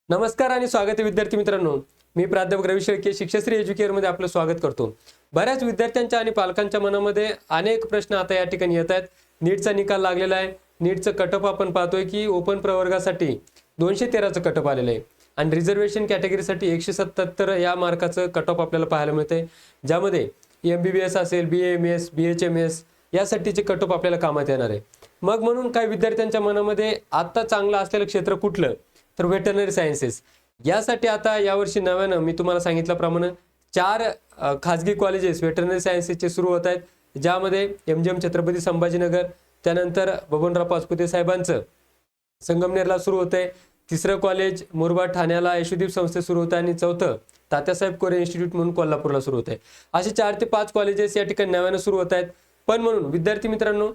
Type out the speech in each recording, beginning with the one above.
नमस्कार आणि स्वागत आहे विद्यार्थी मित्रांनो. मी प्राध्यापक रवी शेळके शिक्षश्री एज्युकेअरमध्ये आपलं स्वागत करतो. बऱ्याच विद्यार्थ्यांच्या आणि पालकांच्या मनामध्ये अनेक प्रश्न आता या ठिकाणी येत आहेत. नीटचा निकाल लागलेला आहे. नीटचं कटअप आपण पाहतोय की ओपन प्रवर्गासाठी 213चं कटअप आलेलं आहे आणि रिझर्वेशन कॅटेगरीसाठी 177 या मार्काचं कटअप आपल्याला पाहायला मिळतंय, ज्यामध्ये MBBS असेल, BAMS, BHMS यासाठीचे कटअप आपल्याला कामात येणार आहे. मग म्हणून काही विद्यार्थ्यांच्या मनामध्ये आता चांगलं असलेलं क्षेत्र कुठलं, तर वेटरनरी सायन्सेस. यासाठी आता यावर्षी नव्यानं मी तुम्हाला सांगितल्याप्रमाणे 4 खाजगी कॉलेजेस वेटरनरी सायन्सेसचे सुरू होत आहेत, ज्यामध्ये MGM छत्रपती संभाजीनगर, त्यानंतर बबनराव पाचपुते साहेबांचं संगमनेरला सुरू होतंय, तिसरं कॉलेज मुरबाड ठाण्याला यशोदीप संस्थेत सुरू होतं आणि चौथं तात्यासाहेब कोरे इन्स्टिट्यूट म्हणून कोल्हापूरला सुरू होत आहे. असे 4 ते 5 कॉलेजेस या ठिकाणी नव्यानं सुरू होत आहेत. पण म्हणून विद्यार्थी मित्रांनो,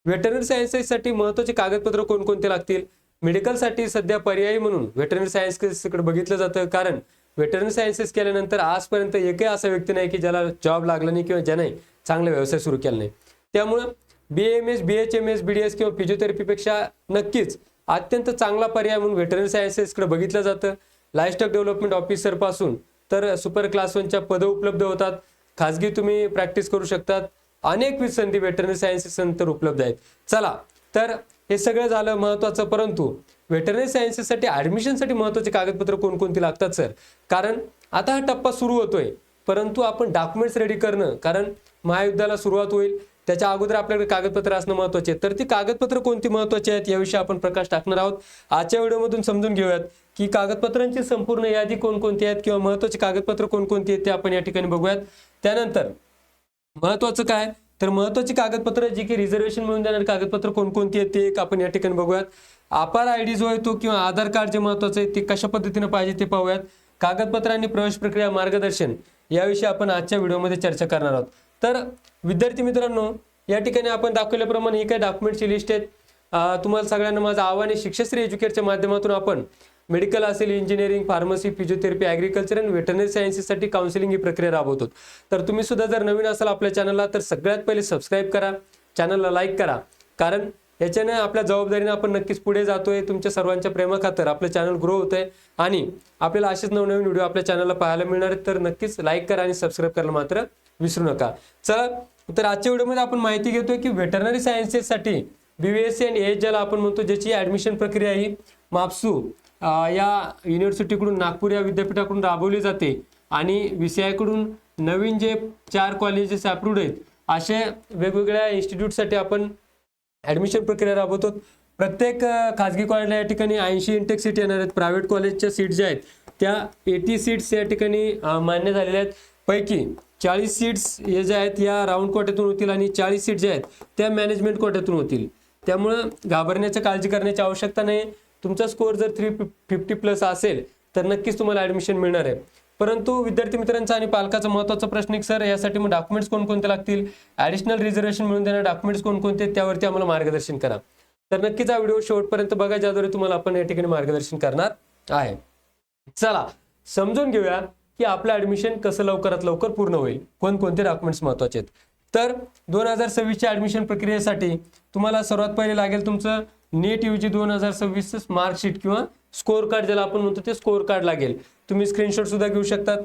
वेटरनरी सायन्सेससाठी महत्त्वाचे कागदपत्र कोणकोणते लागतील? मेडिकलसाठी सध्या पर्यायी म्हणून वेटरनरी सायन्सेसकडे बघितलं जातं, कारण वेटरनरी सायन्सेस केल्यानंतर आजपर्यंत एकही असा व्यक्ती नाही की ज्याला जॉब लागला नाही किंवा ज्याने चांगला व्यवसाय सुरू केला नाही. त्यामुळं BAMS, BHMS, BDS किंवा फिजिओथेरपीपेक्षा नक्कीच अत्यंत चांगला पर्याय म्हणून वेटरनरी सायन्सेसकडे बघितलं जातं. लाईव्हस्टॉक डेव्हलपमेंट ऑफिसर पासून तर सुपर क्लास 1च्या पदं उपलब्ध होतात. खाजगी तुम्ही प्रॅक्टिस करू शकतात. अनेकविध संधी वेटरनरी सायन्सेस नंतर उपलब्ध आहेत. चला तर हे सगळं झालं महत्त्वाचं, परंतु वेटरनरी सायन्सेससाठी ॲडमिशनसाठी महत्त्वाचे कागदपत्र कोणकोणती लागतात सर? कारण आता हा टप्पा सुरू होतोय, परंतु आपण डॉक्युमेंट्स रेडी करणं, कारण महायुद्धाला सुरुवात होईल त्याच्या अगोदर आपल्याकडे कागदपत्र असणं महत्त्वाचे आहे. तर ती कागदपत्र कोणती महत्त्वाची आहेत याविषयी आपण प्रकाश टाकणार आहोत. आजच्या व्हिडिओमधून समजून घेऊयात की कागदपत्रांची संपूर्ण यादी कोणकोणती आहेत किंवा महत्त्वाची कागदपत्र कोणकोणती आहेत ते आपण या ठिकाणी बघूयात. त्यानंतर महत्त्वाचं काय, तर महत्त्वाची कागदपत्र जी की रिझर्वेशन मिळून देणारी कागदपत्र कोणकोणती आहेत ते एक आपण या ठिकाणी बघूयात. अपार ID जो आहे तो किंवा आधार कार्ड जे महत्त्वाचं आहे ते कशा पद्धतीने पाहिजे ते पाहूयात. कागदपत्रांनी प्रवेश प्रक्रिया मार्गदर्शन याविषयी आपण आजच्या व्हिडिओमध्ये चर्चा करणार आहोत. तर विद्यार्थी मित्रांनो, या ठिकाणी आपण दाखवल्याप्रमाणे ही काही डॉक्युमेंटची लिस्ट आहेत. तुम्हाला सगळ्यांना माझं आव्हान आहे, शिक्षश्री एज्युकेअरच्या माध्यमातून आपण मेडिकल असेल, इंजिनिअरिंग, फार्मसी, फिजिओथेरपी, ॲग्रिकल्चर आणि वेटरनरी सायन्सेससाठी काउन्सिलिंग ही प्रक्रिया राबवतो. तर तुम्ही सुद्धा जर नवीन असाल आपल्या चॅनलला तर सगळ्यात पहिले सबस्क्राईब करा, चॅनलला लाईक करा, कारण याच्याने आपल्या जबाबदारीने आपण नक्कीच पुढे जातोय. तुमच्या सर्वांच्या प्रेमाखातर आपलं चॅनल ग्रो होतंय आणि आपल्याला असेच नवनवीन व्हिडिओ आपल्या चॅनलला पाहायला मिळणार आहेत. तर नक्कीच लाईक करा आणि सबस्क्राईब करायला मात्र विसरू नका. चला तर आजच्या व्हिडिओमध्ये आपण माहिती घेतोय की वेटरनरी सायन्सेससाठी BVSC आणि AS ज्याला आपण म्हणतो, ज्याची ॲडमिशन प्रक्रिया ही मापसू या युनिव्हर्सिटीकडून, नागपूर या विद्यापीठाकडून राबवली जाते आणि VCI कडून नवीन जे 4 कॉलेजेस अप्रूव्ड आहेत अशा वेगवेगळ्या इन्स्टिट्यूटसाठी आपण ॲडमिशन प्रक्रिया राबवतो. प्रत्येक खाजगी कॉलेजला या ठिकाणी 80 इंटेक सीट येणार आहेत. प्रायव्हेट कॉलेजच्या सीट ज्या आहेत त्या 80 सीट्स या ठिकाणी मान्य झालेल्या आहेत. पैकी 40 सीट्स हे ज्या आहेत या राऊंड कोट्यातून होतील आणि 40 सीट ज्या आहेत त्या मॅनेजमेंट कोट्यातून होतील. त्यामुळं घाबरण्याची, काळजी करण्याची आवश्यकता नाही. तुमचा स्कोअर जर 350+ असेल तर नक्कीच तुम्हाला ॲडमिशन मिळणार आहे. परंतु विद्यार्थी मित्रांचा आणि पालकाचा महत्त्वाचा प्रश्न आहे, सर यासाठी मग डॉक्युमेंट्स कोणकोणते लागतील, ॲडिशनल रिझर्वेशन मिळून देणारे डॉक्युमेंट्स कोणकोणते, त्यावरती आम्हाला मार्गदर्शन करा. तर नक्कीच हा व्हिडिओ शेवटपर्यंत बघा, ज्याद्वारे तुम्हाला आपण या ठिकाणी मार्गदर्शन करणार आहे. चला समजून घेऊया की आपलं ॲडमिशन कसं लवकरात लवकर पूर्ण होईल, कोणकोणते डॉक्युमेंट्स महत्त्वाचे आहेत. तर 2026च्या ॲडमिशन प्रक्रियेसाठी तुम्हाला सर्वात पहिले लागेल तुमचं नीट UG 2026 मार्कशीट किंवा स्कोअर कार्ड ज्याला आपण म्हणतो ते स्कोअर कार्ड लागेल. तुम्ही स्क्रीनशॉट सुद्धा घेऊ शकतात.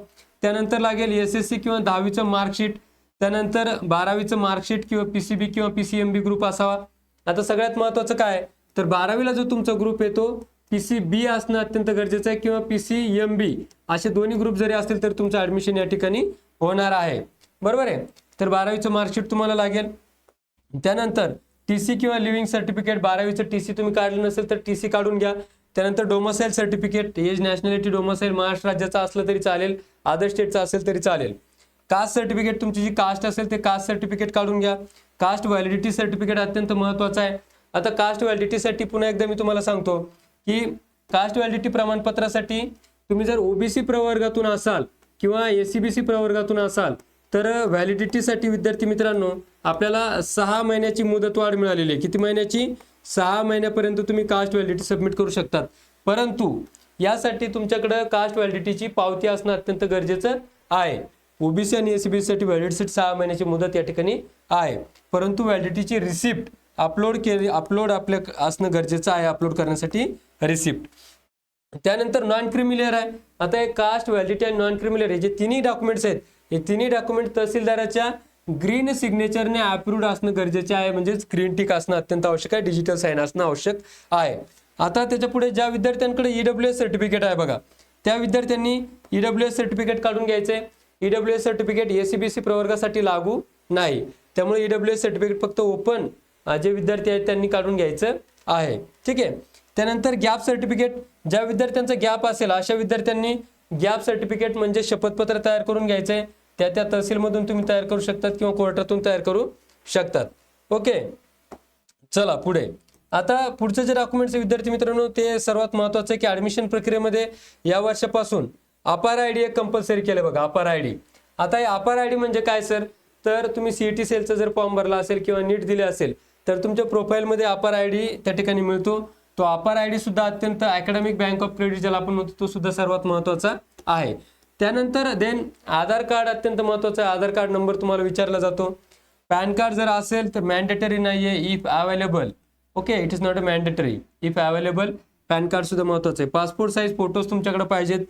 त्यानंतर लागेल SSC किंवा 10वीचं मार्कशीट, त्यानंतर 12वीचं मार्कशीट किंवा PCB किंवा PCMB ग्रुप असावा. आता सगळ्यात महत्त्वाचं काय, तर 12वीला जो तुमचा ग्रुप आहे तो PCB असणं अत्यंत गरजेचं आहे किंवा PCMB असे दोन्ही ग्रुप जरी असतील तर तुमचं ॲडमिशन या ठिकाणी होणार आहे. बरोबर आहे. तर 12वीचं मार्कशीट तुम्हाला लागेल. त्यानंतर TC किंवा लिव्हिंग सर्टिफिकेट, 12वीचं TC तुम्ही काढलं नसेल तर TC काढून घ्या. त्यानंतर domicile certificate, as nationality domicile Maharashtra राज्याचा असलं तरी चालेल, अदर स्टेटचा असेल तरी चालेल. कास्ट सर्टिफिकेट, तुमची जी कास्ट असेल ते कास्ट सर्टिफिकेट काढून घ्या. कास्ट व्हॅलिडिटी सर्टिफिकेट अत्यंत महत्त्वाचं आहे. आता कास्ट व्हॅलिडिटीसाठी पुन्हा एकदा मी तुम्हाला सांगतो की कास्ट व्हॅलिडिटी प्रमाणपत्रासाठी तुम्ही जर OBC प्रवर्गातून असाल किंवा SCBC प्रवर्गातून असाल तर व्हॅलिडिटीसाठी विद्यार्थी मित्रांनो आपल्याला 6 महिन्याची मुदतवाढ मिळालेली आहे. किती महिन्याची? 6 महिन्यापर्यंत तुम्ही कास्ट व्हॅलिडिटी सबमिट करू शकतात. परंतु यासाठी तुमच्याकडे कास्ट व्हॅलिडिटीची पावती असणं अत्यंत गरजेचं आहे. OBC आणि SCBC साठी व्हॅलिडिटीसाठी 6 महिन्याची मुदत या ठिकाणी आहे, परंतु व्हॅलिडिटीची रिसिप्ट अपलोड आपल्या असणं गरजेचं आहे. अपलोड करण्यासाठी रिसिप्ट त्यानंतर नॉन क्रिमिलेअर आहे. आता हे कास्ट, व्हॅलिडिटी आणि नॉन क्रिमिलेअर हे जे तिन्ही डॉक्युमेंट्स आहेत, हे तिन्ही डॉक्युमेंट तहसीलदाराच्या ग्रीन सिग्नेचरने अप्रूव्ड असणं गरजेचे आहे, म्हणजेच ग्रीन टिक असणं अत्यंत आवश्यक आहे, डिजिटल साइन असणं आवश्यक आहे. आता त्याच्या पुढे ज्या विद्यार्थ्यांकडे EWS सर्टिफिकेट आहे बघा, त्या विद्यार्थ्यांनी EWS सर्टिफिकेट काढून घ्यायचे. EWS सर्टिफिकेट ACBC प्रवर्गासाठी लागू नाही, त्यामुळे EWS सर्टिफिकेट फक्त ओपन जे विद्यार्थी आहेत त्यांनी काढून घ्यायचं आहे. ठीक आहे. त्यानंतर गॅप सर्टिफिकेट, ज्या विद्यार्थ्यांचा गॅप असेल अशा विद्यार्थ्यांनी गॅप सर्टिफिकेट म्हणजे शपथपत्र तयार करून घ्यायचंय. त्या तहसीलमधून तुम्ही तयार करू शकतात किंवा कोर्टातून तयार करू शकतात. ओके, चला पुढे. आता पुढचं जे डॉक्युमेंट्स विद्यार्थी मित्रांनो, ते सर्वात महत्त्वाचं आहे की ऍडमिशन प्रक्रियेमध्ये या वर्षापासून अपार आयडी एक कंपल्सरी केलं बघा, अपार आयडी. आता हे अपार आयडी म्हणजे काय सर, तर तुम्ही CET सेलचा जर फॉर्म भरला असेल किंवा नीट दिले असेल तर तुमच्या प्रोफाईलमध्ये अपार आयडी त्या ठिकाणी मिळतो. तो अपार आयडी सुद्धा अत्यंत अकॅडमिक बँक ऑफ क्रेडिट ज्याला आपण म्हणतो तो सुद्धा सर्वात महत्त्वाचा आहे. त्यानंतर देन आधार कार्ड अत्यंत महत्त्वाचं आहे. आधार कार्ड नंबर तुम्हाला विचारला जातो. पॅन कार्ड जर असेल तर मॅन्डेटरी नाही आहे, if available. Okay, it is not a mandatory, if available. Pan card सुद्धा महत्त्वाचं आहे. पासपोर्ट साईज फोटोज तुमच्याकडे पाहिजेत.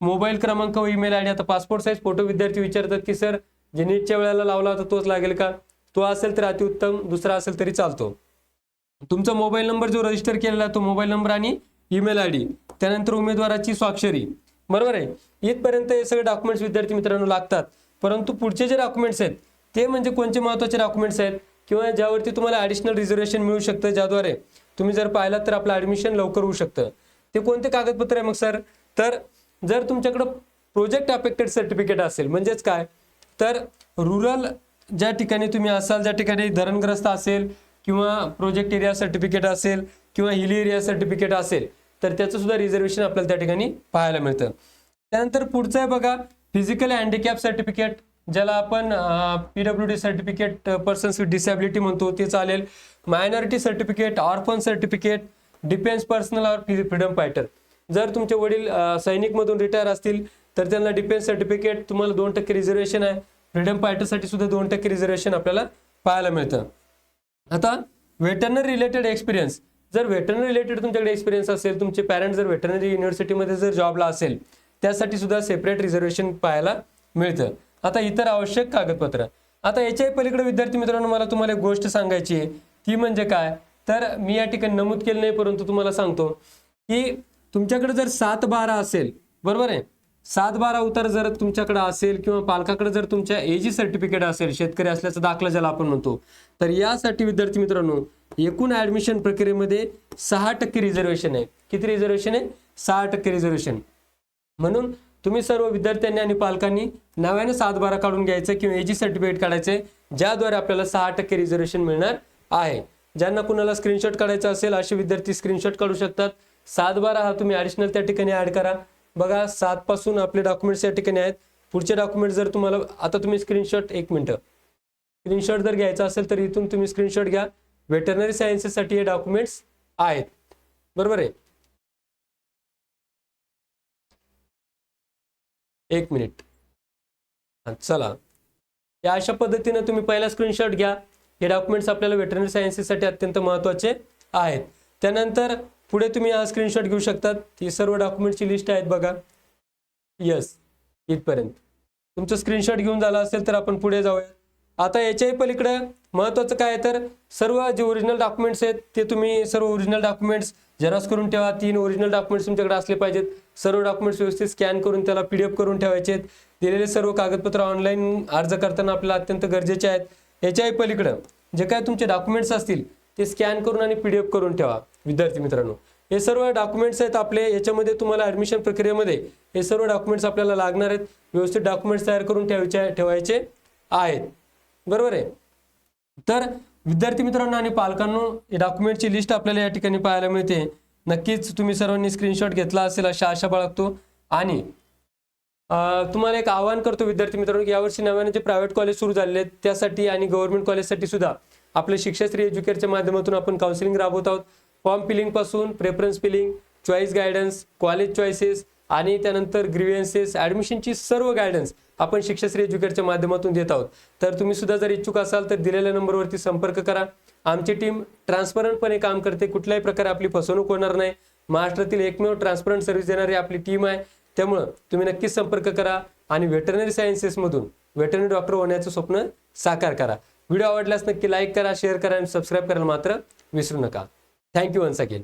मोबाईल क्रमांक व ईमेल आयडी. आता पासपोर्ट साईज फोटो विद्यार्थी विचारतात की सर जे नीटच्या वेळेला लावला होता तोच लागेल का, तो असेल तर अतिउत्तम, दुसरा असेल तरी चालतो. तुमचा मोबाईल नंबर जो रजिस्टर केलेला आहे तो मोबाईल नंबर आणि ईमेल आयडी, त्यानंतर उमेदवाराची स्वाक्षरी, बरोबर आहे. इथपर्यंत हे सगळे डॉक्युमेंट्स विद्यार्थी मित्रांनो लागतात. परंतु पुढचे जे डॉक्युमेंट्स आहेत ते म्हणजे कोणते महत्त्वाचे डॉक्युमेंट्स आहेत किंवा ज्यावरती तुम्हाला ॲडिशनल रिझर्वेशन मिळू शकतं, ज्याद्वारे तुम्ही जर पाहिलात तर आपलं ॲडमिशन लवकर होऊ शकतं. ते कोणते कागदपत्र आहे मग सर, तर जर तुमच्याकडं प्रोजेक्ट अफेक्टेड सर्टिफिकेट असेल, म्हणजेच काय तर रुरल ज्या ठिकाणी तुम्ही असाल, ज्या ठिकाणी धरणग्रस्त असेल किंवा प्रोजेक्ट एरिया सर्टिफिकेट असेल किंवा हिली एरिया सर्टिफिकेट असेल तर त्याचं सुद्धा रिझर्वेशन आपल्याला त्या ठिकाणी पाहायला मिळतं. त्यानंतर पुढचं आहे बघा फिजिकल हँडिकॅप सर्टिफिकेट, ज्याला आपण PWD certificate persons with disability म्हणतो, ते चालेल. Minority certificate, orphan certificate, defence personnel और फ्रीडम फायटर. जर तुमचे वडील सैनिकमधून रिटायर असतील तर त्यांना डिफेन्स सर्टिफिकेट तुम्हाला 2% रिझर्वेशन आहे. फ्रीडम फायटरसाठी सुद्धा 2% रिझर्वेशन आपल्याला पाहायला मिळतं. आता वेटरनरी रिलेटेड एक्सपिरियन्स, जर वेटरनरी रिलेटेड तुमच्याकडे एक्सपिरियन्स असेल, तुमचे पॅरेंट्स जर वेटरनरी युनिव्हर्सिटीमध्ये जर जॉबला असेल त्यासाठी सुद्धा सेपरेट रिझर्वेशन पाहायला मिळतं. आता इतर आवश्यक कागदपत्र. आता याच्याही पलीकडे विद्यार्थी मित्रांनो मला तुम्हाला एक गोष्ट सांगायची आहे, ती म्हणजे काय तर मी या ठिकाणी नमूद केलं नाही परंतु तुम्हाला सांगतो की तुमच्याकडे जर 7-12 असेल, बरोबर आहे, 7-12 उतार जर तुमच्याकडे असेल किंवा पालकाकडे जर तुमच्या एजी सर्टिफिकेट असेल, शेतकरी असल्याचा दाखला ज्याला आपण म्हणतो, तर यासाठी विद्यार्थी मित्रांनो एकूण ऍडमिशन प्रक्रियेमध्ये 6% रिझर्वेशन आहे. किती रिझर्वेशन आहे? 6% रिझर्वेशन. म्हणून तुम्ही सर्व विद्यार्थ्यांनी आणि पालकांनी नव्याने 7-12 काढून घ्यायचं किंवा एजी सर्टिफिकेट काढायचे, ज्याद्वारे आपल्याला 6% रिझर्वेशन मिळणार आहे. ज्यांना कुणाला स्क्रीनशॉट काढायचा असेल असे विद्यार्थी स्क्रीनशॉट काढू शकतात. 7-12 हा तुम्ही ॲडिशनल त्या ठिकाणी ऍड करा. बघा 7 पासून आपले डॉक्युमेंट्स या ठिकाणी आहेत. पुढचे डॉक्युमेंट जर तुम्हाला आता तुम्ही स्क्रीनशॉट, एक मिनिट, स्क्रीनशॉट जर घ्यायचा असेल तर इथून तुम्ही स्क्रीनशॉट घ्या. वेटरनरी सायन्सेससाठी हे डॉक्युमेंट्स आहेत, बरोबर आहे. एक मिनिट, चला या अशा पद्धतीने तुम्ही पहिला स्क्रीनशॉट घ्या. हे डॉक्युमेंट्स आपल्याला वेटरनरी सायन्सेससाठी अत्यंत महत्त्वाचे आहेत. त्यानंतर पुढे तुम्ही हा स्क्रीनशॉट घेऊ शकतात. ही सर्व डॉक्युमेंटची लिस्ट आहेत बघा. यस, इथपर्यंत तुमचं स्क्रीनशॉट घेऊन झाला असेल तर आपण पुढे जाऊया. आता याच्याही पलीकडे महत्त्वाचं काय आहे तर सर्व जे ओरिजिनल डॉक्युमेंट्स आहेत ते तुम्ही सर्व ओरिजिनल डॉक्युमेंट्स झेरॉक्स करून ठेवा. 3 ओरिजिनल डॉक्युमेंट्स तुमच्याकडे असले पाहिजेत. सर्व डॉक्युमेंट्स व्यवस्थित स्कॅन करून त्याला PDF करून ठेवायचे आहेत. दिलेले सर्व कागदपत्र ऑनलाईन अर्ज करताना आपल्याला अत्यंत गरजेचे आहेत. याच्याही पलीकडं जे काय तुमचे डॉक्युमेंट्स असतील ते स्कॅन करून आणि PDF करून ठेवा विद्यार्थी मित्रांनो. हे सर्व डॉक्युमेंट्स आहेत आपले. याच्यामध्ये तुम्हाला ॲडमिशन प्रक्रियेमध्ये हे सर्व डॉक्युमेंट्स आपल्याला लागणार आहेत. व्यवस्थित डॉक्युमेंट्स तयार करून ठेवायचे आहेत, बरोबर आहे. तर विद्यार्थी मित्रांनो आणि पालकांनो या डॉक्युमेंटची लिस्ट आपल्याला या ठिकाणी पाहायला मिळते. नक्कीच तुम्ही सर्वांनी स्क्रीनशॉट घेतला असेल अशा आशा बाळगतो. आणि तुम्हाला एक आवाहन करतो विद्यार्थी मित्रांनो की यावर्षी नव्याने जे प्रायव्हेट कॉलेज सुरू झालेले आहेत त्यासाठी आणि गव्हर्नमेंट कॉलेजसाठी सुद्धा आपले शिक्षाश्री एज्युकेअरच्या माध्यमातून आपण काउन्सिलिंग राबवत आहोत. फॉर्म फिलिंग पासून preference filling, choice guidance, college choices आणि त्यानंतर ग्रीव्हन्सेस, ॲडमिशनची सर्व गायडन्स आपण शिक्षाश्री एज्युकेअरच्या माध्यमातून देत आहोत. तर तुम्ही सुद्धा जर इच्छुक असाल तर दिलेल्या नंबरवरती संपर्क करा. आमची टीम ट्रान्सपरंटपणे काम करते. कुठल्याही प्रकारे आपली फसवणूक होणार नाही. महाराष्ट्रातील एकमेव ट्रान्सपरंट सर्व्हिस देणारी आपली टीम आहे. त्यामुळं तुम्ही नक्कीच संपर्क करा आणि व्हेटरनरी सायन्सेसमधून व्हेटरनरी डॉक्टर होण्याचं स्वप्न साकार करा. व्हिडिओ आवडल्यास नक्की लाईक करा, शेअर करा आणि सबस्क्राईब करायला मात्र विसरू नका. Thank you once again.